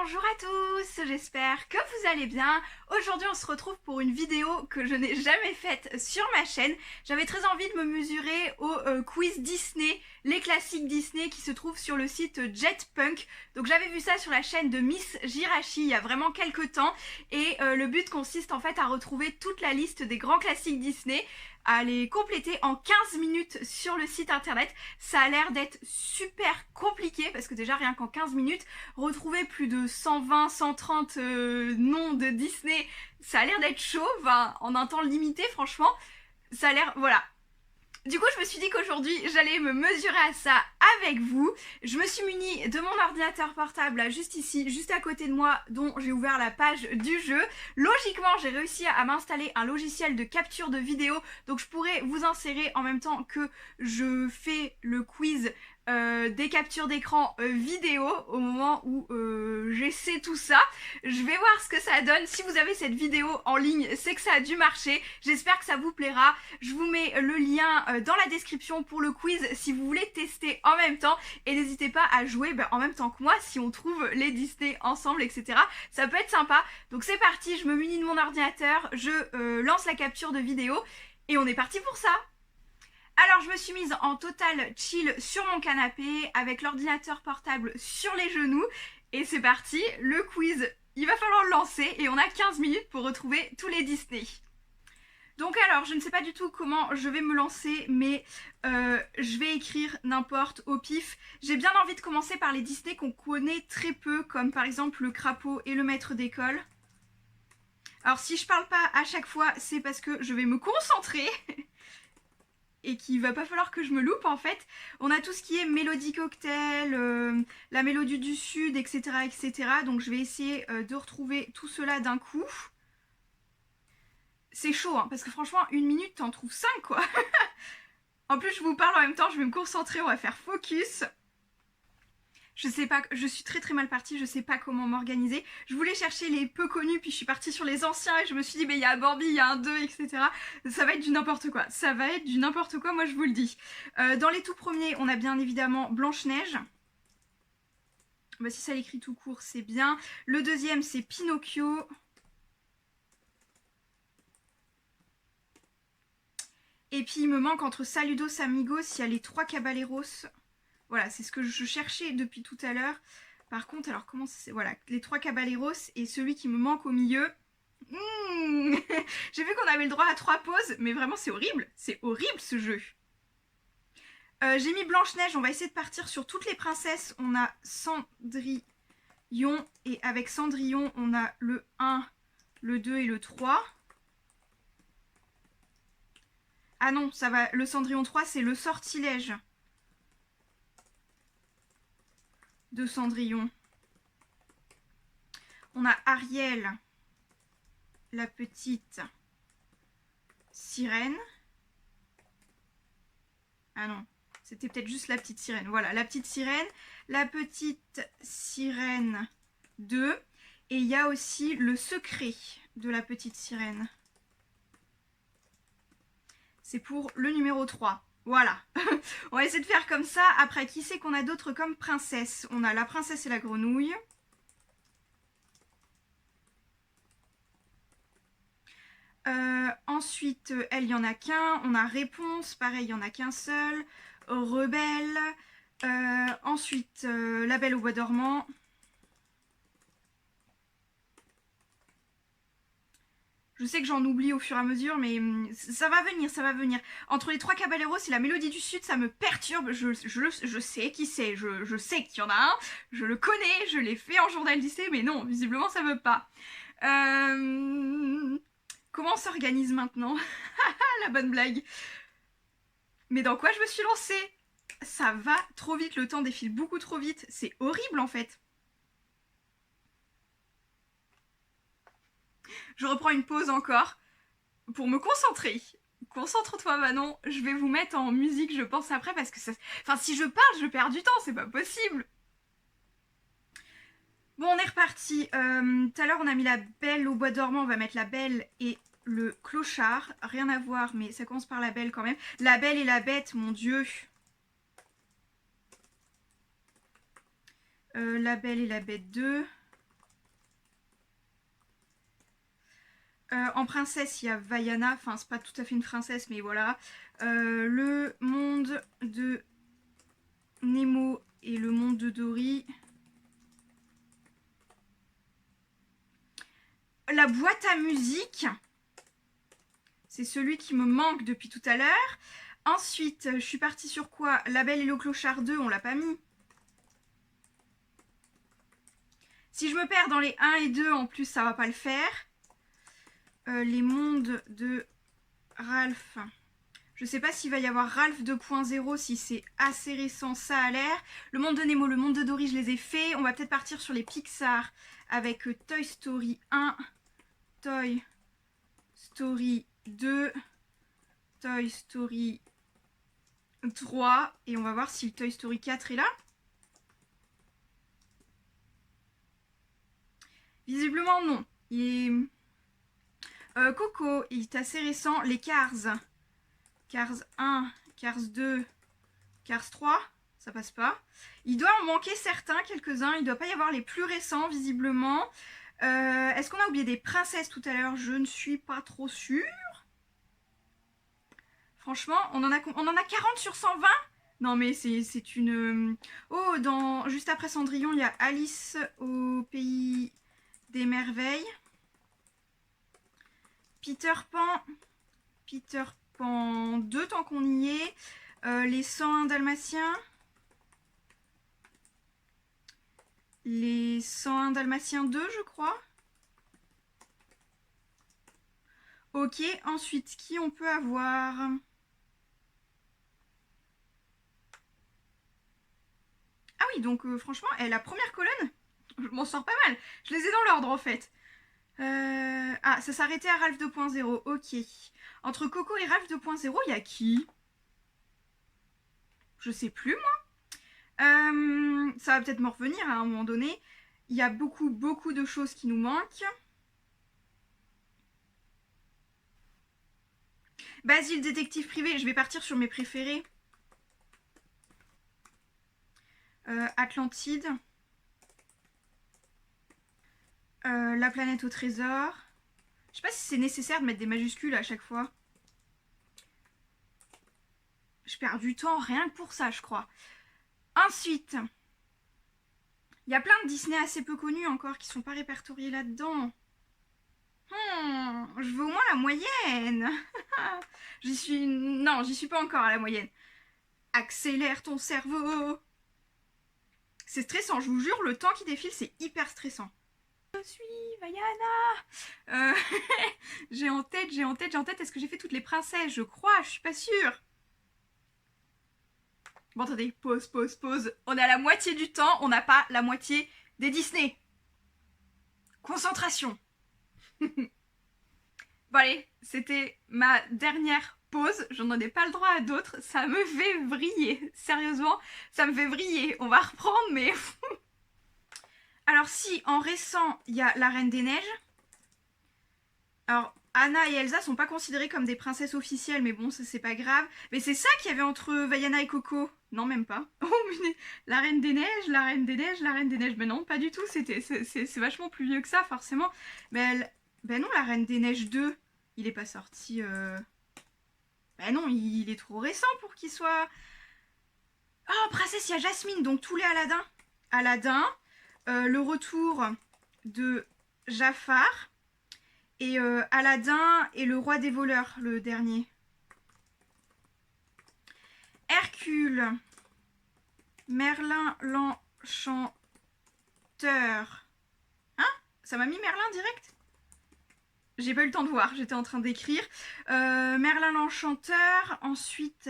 Bonjour à tous, j'espère que vous allez bien. Aujourd'hui on se retrouve pour une vidéo que je n'ai jamais faite sur ma chaîne. J'avais très envie de me mesurer au quiz Disney, les classiques Disney qui se trouvent sur le site Jetpunk. Donc j'avais vu ça sur la chaîne de Miss Jirachi il y a vraiment quelques temps. Et le but consiste en fait à retrouver toute la liste des grands classiques Disney, à les compléter en 15 minutes sur le site internet. Ça a l'air d'être super compliqué parce que déjà rien qu'en 15 minutes, retrouver plus de 120, 130 noms de Disney, ça a l'air d'être chaud, enfin, en un temps limité franchement. Ça a l'air, voilà. Du coup, je me suis dit qu'aujourd'hui, j'allais me mesurer à ça avec vous. Je me suis munie de mon ordinateur portable, là, juste ici, juste à côté de moi, dont j'ai ouvert la page du jeu. Logiquement, j'ai réussi à m'installer un logiciel de capture de vidéo, donc je pourrais vous insérer en même temps que je fais le quiz des captures d'écran vidéo au moment où j'essaie tout ça. Je vais voir ce que ça donne. Si vous avez cette vidéo en ligne, c'est que ça a dû marcher. J'espère que ça vous plaira. Je vous mets le lien dans la description pour le quiz si vous voulez tester en même temps. Et n'hésitez pas à jouer en même temps que moi si on trouve les Disney ensemble, etc. Ça peut être sympa. Donc c'est parti, je me munis de mon ordinateur, je lance la capture de vidéo et on est parti pour ça. Alors je me suis mise en total chill sur mon canapé avec l'ordinateur portable sur les genoux et c'est parti, le quiz, il va falloir le lancer et on a 15 minutes pour retrouver tous les Disney. Donc alors, je ne sais pas du tout comment je vais me lancer, mais je vais écrire n'importe au pif. J'ai bien envie de commencer par les Disney qu'on connaît très peu, comme par exemple le crapaud et le maître d'école. Alors si je parle pas à chaque fois, c'est parce que je vais me concentrer et qu'il va pas falloir que je me loupe en fait. On a tout ce qui est Mélodie Cocktail, la Mélodie du Sud, etc. etc. Donc je vais essayer de retrouver tout cela d'un coup. C'est chaud, hein, parce que franchement, une minute, t'en trouves 5 quoi. En plus, je vous parle en même temps, je vais me concentrer, on va faire focus. Je sais pas, je suis très mal partie, je sais pas comment m'organiser. Je voulais chercher les peu connus, puis je suis partie sur les anciens et je me suis dit, mais il y a un Bambi, il y a un 2, etc. Ça va être du n'importe quoi. Ça va être du n'importe quoi, moi je vous le dis. Dans les tout premiers, on a bien évidemment Blanche-Neige. Bah, si ça l'écrit tout court, c'est bien. Le deuxième, c'est Pinocchio. Et puis il me manque entre Saludos Amigos, il y a les 3 Caballeros. Voilà, c'est ce que je cherchais depuis tout à l'heure. Par contre, alors comment c'est... Voilà, les 3 Caballeros et celui qui me manque au milieu. J'ai vu qu'on avait le droit à 3 pauses, mais vraiment c'est horrible. C'est horrible ce jeu. J'ai mis Blanche-Neige, on va essayer de partir sur toutes les princesses. On a Cendrillon et avec Cendrillon, on a le 1, le 2 et le 3. Ah non, ça va, le Cendrillon 3, c'est le sortilège de Cendrillon. On a Ariel, la petite sirène. Ah non, c'était peut-être juste la petite sirène. Voilà, la petite sirène. La petite sirène 2. Et il y a aussi le secret de la petite sirène. C'est pour le numéro 3. Voilà. On va essayer de faire comme ça. Après, qui c'est qu'on a d'autres comme princesse? On a la princesse et la grenouille. Ensuite, elle, il n'y en a qu'un. On a Réponse, pareil, il n'y en a qu'un seul. Rebelle. Ensuite, La Belle au Bois dormant. Je sais que j'en oublie au fur et à mesure, mais ça va venir, ça va venir. Entre les 3 Caballeros et la Mélodie du Sud, ça me perturbe. Je sais qui c'est, je sais qu'il y en a un. Je le connais, je l'ai fait en journal lycée, mais non, visiblement ça veut pas. Comment on s'organise maintenant? La bonne blague. Mais dans quoi je me suis lancée? Ça va trop vite, le temps défile beaucoup trop vite. C'est horrible en fait. Je reprends une pause encore pour me concentrer. Concentre-toi Manon, je vais vous mettre en musique je pense après parce que ça... Enfin si je parle je perds du temps, c'est pas possible. Bon on est reparti. Tout à l'heure on a mis la Belle au Bois dormant, on va mettre la Belle et le Clochard. Rien à voir mais ça commence par la Belle quand même. La Belle et la Bête, mon dieu. La Belle et la Bête 2. En princesse, il y a Vaiana. Enfin, c'est pas tout à fait une princesse, mais voilà. Le monde de Nemo et le monde de Dory. La boîte à musique. C'est celui qui me manque depuis tout à l'heure. Ensuite, je suis partie sur quoi? La Belle et le Clochard 2, on l'a pas mis. Si je me perds dans les 1 et 2, en plus, ça va pas le faire. Les mondes de Ralph. Je sais pas s'il va y avoir Ralph 2.0, si c'est assez récent, ça a l'air. Le monde de Nemo, le monde de Dory, je les ai faits. On va peut-être partir sur les Pixar avec Toy Story 1, Toy Story 2, Toy Story 3. Et on va voir si le Toy Story 4 est là. Visiblement non. Il est... Coco, il est assez récent. Les Cars. Cars 1, Cars 2, Cars 3. Ça passe pas. Il doit en manquer certains, quelques-uns. Il doit pas y avoir les plus récents, visiblement. Est-ce qu'on a oublié des princesses tout à l'heure? Je ne suis pas trop sûre. Franchement, on en a 40 sur 120? Non mais c'est une... Oh, juste après Cendrillon, il y a Alice au pays des merveilles. Peter Pan 2 tant qu'on y est. Les 101 Dalmatiens. Les 101 Dalmatiens 2, je crois. Ok, ensuite, qui on peut avoir? Ah oui, donc franchement, la première colonne, je m'en sors pas mal. Je les ai dans l'ordre en fait. Ah, ça s'arrêtait à Ralph 2.0, ok. Entre Coco et Ralph 2.0, il y a qui? Je sais plus moi. Ça va peut-être me revenir à un moment donné. Il y a beaucoup de choses qui nous manquent. Basile, détective privé, je vais partir sur mes préférés. Atlantide. La planète au trésor. Je sais pas si c'est nécessaire de mettre des majuscules à chaque fois. Je perds du temps rien que pour ça, je crois. Ensuite, il y a plein de Disney assez peu connus encore qui sont pas répertoriés là-dedans. Je veux au moins la moyenne. Non, j'y suis pas encore à la moyenne. Accélère ton cerveau. C'est stressant, je vous jure, le temps qui défile, c'est hyper stressant. Je suis Vaiana. J'ai en tête. Est-ce que j'ai fait toutes les princesses? Je crois, je suis pas sûre. Bon, attendez, pause. On est à la moitié du temps, on n'a pas la moitié des Disney. Concentration. Bon allez, c'était ma dernière pause. Je n'en ai pas le droit à d'autres. Ça me fait vriller. Sérieusement, ça me fait vriller. On va reprendre, mais... Alors si, en récent, il y a la Reine des Neiges. Alors, Anna et Elsa sont pas considérées comme des princesses officielles, mais bon, ça c'est pas grave. Mais c'est ça qu'il y avait entre Vaiana et Coco. Non, même pas. Oh, mais la Reine des Neiges, la Reine des Neiges, la Reine des Neiges. Mais non, pas du tout. C'est vachement plus vieux que ça, forcément. Mais ben non, la Reine des Neiges 2, il est pas sorti... Ben non, il est trop récent pour qu'il soit... Oh, princesse, il y a Jasmine, donc tous les Aladdin. Aladdin, le retour de Jafar, et Aladdin et le roi des voleurs, le dernier. Hercule, Merlin l'enchanteur. Hein? Ça m'a mis Merlin direct? J'ai pas eu le temps de voir, j'étais en train d'écrire. Merlin l'enchanteur, ensuite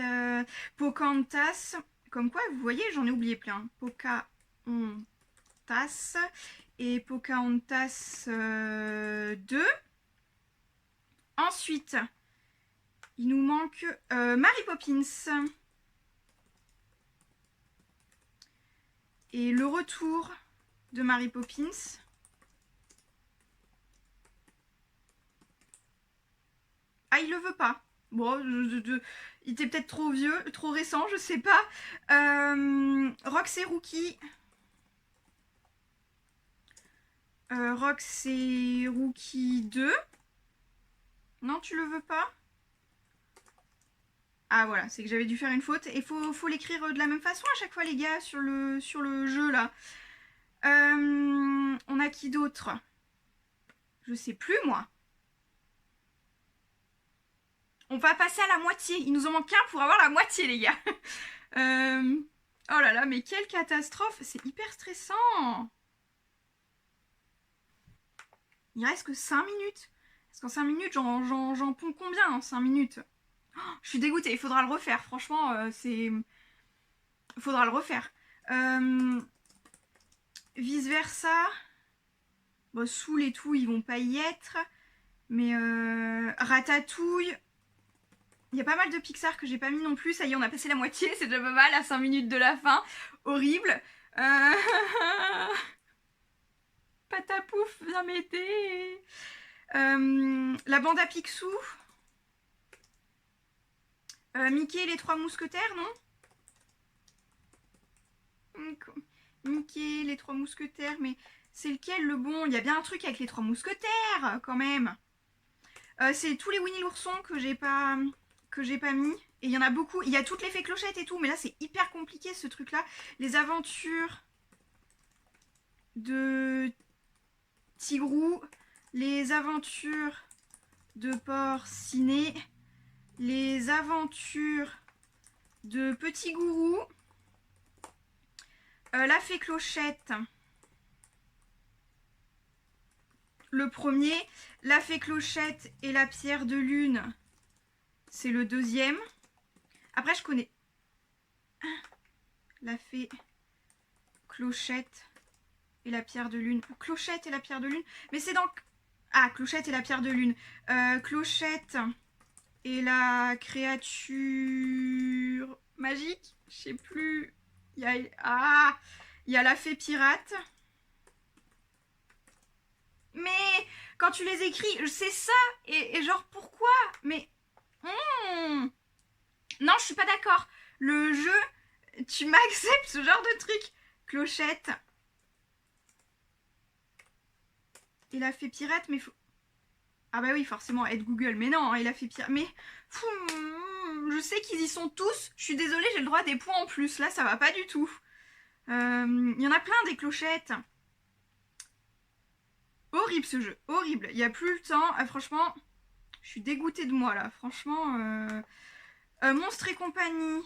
Pocahontas. Comme quoi, vous voyez, j'en ai oublié plein. Pocahontas et Pocahontas 2. Ensuite, il nous manque Mary Poppins. Et le retour de Mary Poppins. Ah, il le veut pas. Bon, il était peut-être trop vieux, trop récent, je sais pas. Rox et Rookie. Rox et Rookie 2. Non, tu le veux pas? Ah voilà, c'est que j'avais dû faire une faute. Et faut l'écrire de la même façon à chaque fois, les gars, sur le jeu, là. On a qui d'autre? Je sais plus, moi. On va passer à la moitié. Il nous en manque un pour avoir la moitié, les gars. Oh là là, mais quelle catastrophe. C'est hyper stressant. Il reste que 5 minutes. Parce qu'en 5 minutes, j'en ponds combien en 5 minutes? Oh, je suis dégoûtée, il faudra le refaire. Franchement, c'est... Il faudra le refaire. Vice versa. Bon, Soul et tout, ils vont pas y être. Mais Ratatouille. Il y a pas mal de Pixar que j'ai pas mis non plus. Ça y est, on a passé la moitié. C'est déjà pas mal à 5 minutes de la fin. Horrible. Patapouf, viens m'aider. La bande à Picsou. Mickey et les 3 mousquetaires, non? Mickey, les 3 mousquetaires, mais c'est lequel le bon? Il y a bien un truc avec les 3 mousquetaires, quand même. C'est tous les Winnie l'ourson que j'ai pas mis. Et il y en a beaucoup. Il y a toutes les fées clochettes et tout, mais là c'est hyper compliqué ce truc-là. Les aventures de Tigrou, les aventures de Porcinet, les aventures de Petit Gourou, la fée clochette, le premier, la fée clochette et la pierre de lune, c'est le deuxième. Après je connais la fée clochette et la pierre de lune. Clochette et la pierre de lune, mais c'est dans... Ah, Clochette et la pierre de lune. Clochette et la créature magique, je sais plus. Il y a... Ah, il y a la fée pirate. Mais quand tu les écris, c'est ça. Et genre, pourquoi? Mais... Non, je suis pas d'accord. Le jeu, tu m'acceptes ce genre de truc. Clochette. Et la fée pirate, mais faut... Ah bah oui, forcément, aide Google. Mais non, il a fait pirate. Mais... je sais qu'ils y sont tous. Je suis désolée, j'ai le droit à des points en plus. Là, ça va pas du tout. Il y en a plein des clochettes. Horrible ce jeu, horrible. Il n'y a plus le temps. Franchement, je suis dégoûtée de moi là. Franchement, Monstres et compagnie.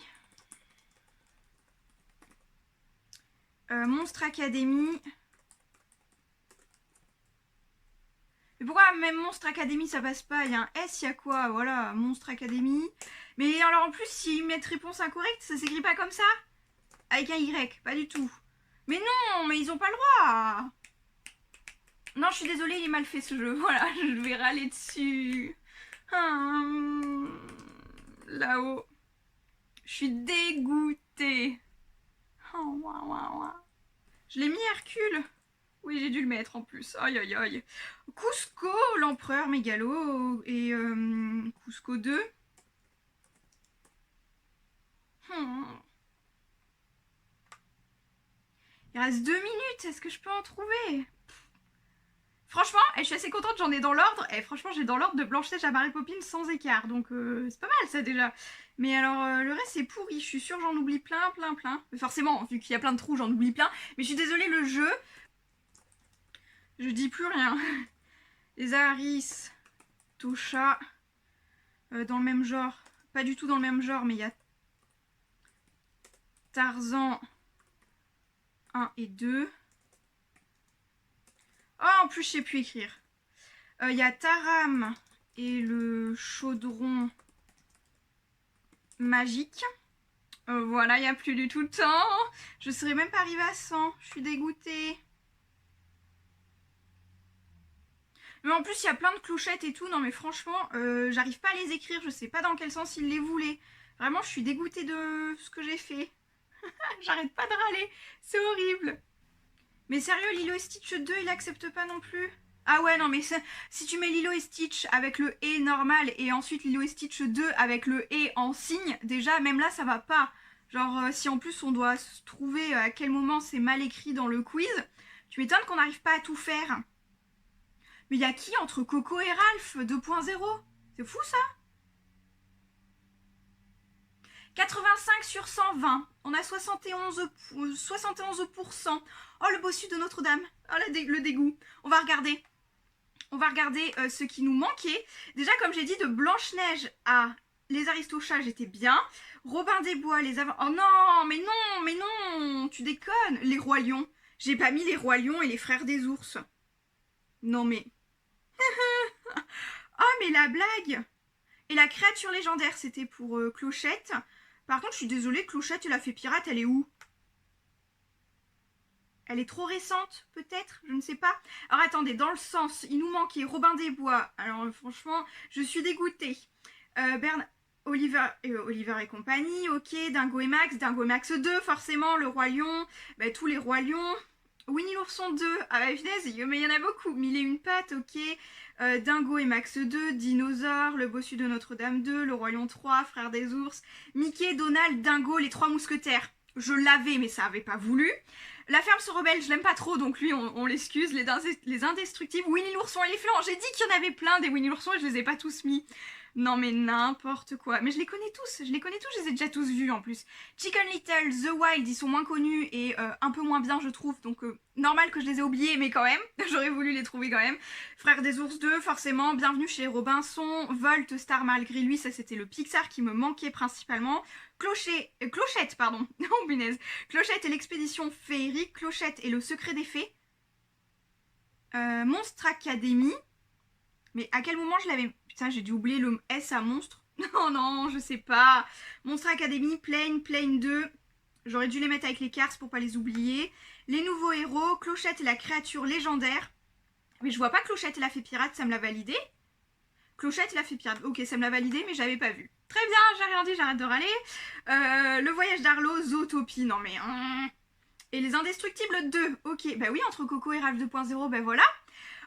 Monstre Academy. Mais pourquoi même Monstre Academy ça passe pas? Il y a un S, il y a quoi? Voilà, Monstre Academy. Mais alors en plus, s'ils mettent réponse incorrecte, ça s'écrit pas comme ça? Avec un Y, pas du tout. Mais non, mais ils ont pas le droit. Non, je suis désolée, il est mal fait ce jeu. Voilà, je vais râler dessus. Là-haut. Je suis dégoûtée. Je l'ai mis Hercule. Oui, j'ai dû le mettre en plus. Aïe, aïe, aïe. Cusco, l'empereur mégalo. Et Cusco 2. Il reste 2 minutes. Est-ce que je peux en trouver? Franchement, je suis assez contente, j'en ai dans l'ordre. Et franchement, j'ai dans l'ordre de Blanche-Neige à Mary Poppins sans écart. Donc c'est pas mal ça déjà. Mais alors le reste c'est pourri. Je suis sûre j'en oublie plein. Mais forcément, vu qu'il y a plein de trous, j'en oublie plein. Mais je suis désolée, le jeu... Je dis plus rien. Les Aharis, Tosha. Dans le même genre. Pas du tout dans le même genre, mais il y a Tarzan 1 et 2. Oh, en plus, je sais plus écrire. Il y a Taram et le chaudron magique. Voilà, il n'y a plus du tout de temps. Je serais même pas arrivée à 100. Je suis dégoûtée. Mais en plus, il y a plein de clochettes et tout. Non, mais franchement, j'arrive pas à les écrire. Je sais pas dans quel sens ils les voulaient. Vraiment, je suis dégoûtée de ce que j'ai fait. J'arrête pas de râler. C'est horrible. Mais sérieux, Lilo et Stitch 2, il accepte pas non plus? Ah ouais, non, mais si tu mets Lilo et Stitch avec le « et » normal et ensuite Lilo et Stitch 2 avec le « et » en signe, déjà, même là, ça va pas. Genre, si en plus on doit se trouver à quel moment c'est mal écrit dans le quiz, tu m'étonnes qu'on n'arrive pas à tout faire. Mais il y a qui entre Coco et Ralph 2.0? C'est fou ça. 85 sur 120. On a 71%. Oh, le bossu de Notre-Dame. Oh, le dégoût. On va regarder. Ce qui nous manquait. Déjà, comme j'ai dit, de Blanche-Neige à les Aristochats, j'étais bien. Robin des Bois, les avant... Oh non, mais non, tu déconnes. Les Rois Lions. J'ai pas mis les Rois Lions et les Frères des Ours. Non, mais... Oh, mais la blague. Et la créature légendaire, c'était pour Clochette. Par contre, je suis désolée, Clochette et la fée pirate, elle est où? Elle est trop récente, peut-être? Je ne sais pas. Alors, attendez, dans le sens, il nous manquait Robin des Bois. Alors, franchement, je suis dégoûtée. Oliver et compagnie, ok. Dingo et Max 2, forcément. Le Roi Lion, bah, tous les Rois Lions. Winnie l'ourson 2, ah bah finesse, mais il y en a beaucoup. Mille et une pattes, ok. Dingo et Max 2, Dinosaure, le bossu de Notre-Dame 2, le Roi Lion 3, Frère des Ours, Mickey, Donald, Dingo, les 3 mousquetaires. Je l'avais, mais ça avait pas voulu. La ferme se rebelle, je l'aime pas trop, donc lui, on l'excuse. Les indestructibles, Winnie l'ourson et les flancs. J'ai dit qu'il y en avait plein des Winnie l'ourson et je les ai pas tous mis. Non mais n'importe quoi. Mais je les connais tous, je les ai déjà tous vus en plus. Chicken Little, The Wild, ils sont moins connus et un peu moins bien je trouve, donc normal que je les ai oubliés, mais quand même, j'aurais voulu les trouver quand même. Frères des Ours 2, forcément, Bienvenue chez Robinson, Volt Star malgré lui, ça c'était le Pixar qui me manquait principalement. Clochette, pardon, oh punaise. Clochette et l'expédition féerique, Clochette et le secret des fées. Monstre Academy. Mais à quel moment je l'avais... Putain, j'ai dû oublier le S à monstre. Non, je sais pas. Monstre Academy, Plane 2. J'aurais dû les mettre avec les cartes pour pas les oublier. Les nouveaux héros, Clochette et la créature légendaire. Mais je vois pas Clochette et la fée pirate, ça me l'a validé. Clochette et la fée pirate, ok, ça me l'a validé, mais j'avais pas vu. Très bien, j'ai rien dit, j'arrête de râler. Le voyage d'Arlo, Zootopie, non mais... Et les Indestructibles 2, ok. Bah oui, entre Coco et Ralph 2.0, bah voilà.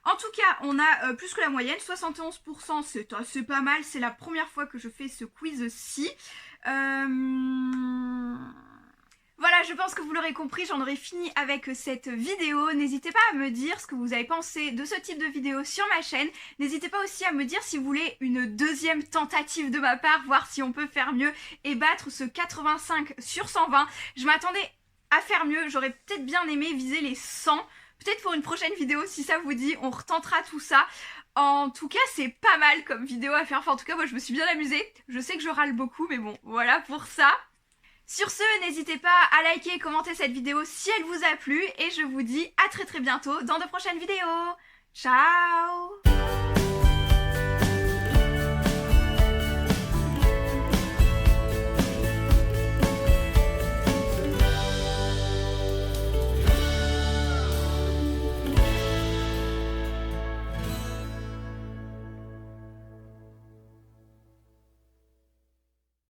En tout cas, on a plus que la moyenne, 71%, c'est assez pas mal, c'est la première fois que je fais ce quiz-ci. Voilà, je pense que vous l'aurez compris, j'en aurai fini avec cette vidéo. N'hésitez pas à me dire ce que vous avez pensé de ce type de vidéo sur ma chaîne. N'hésitez pas aussi à me dire si vous voulez une deuxième tentative de ma part, voir si on peut faire mieux et battre ce 85 sur 120. Je m'attendais à faire mieux, j'aurais peut-être bien aimé viser les 100. Peut-être pour une prochaine vidéo, si ça vous dit, on retentera tout ça. En tout cas, c'est pas mal comme vidéo à faire. Enfin, en tout cas, moi, je me suis bien amusée. Je sais que je râle beaucoup, mais bon, voilà pour ça. Sur ce, n'hésitez pas à liker et commenter cette vidéo si elle vous a plu. Et je vous dis à très bientôt dans de prochaines vidéos. Ciao!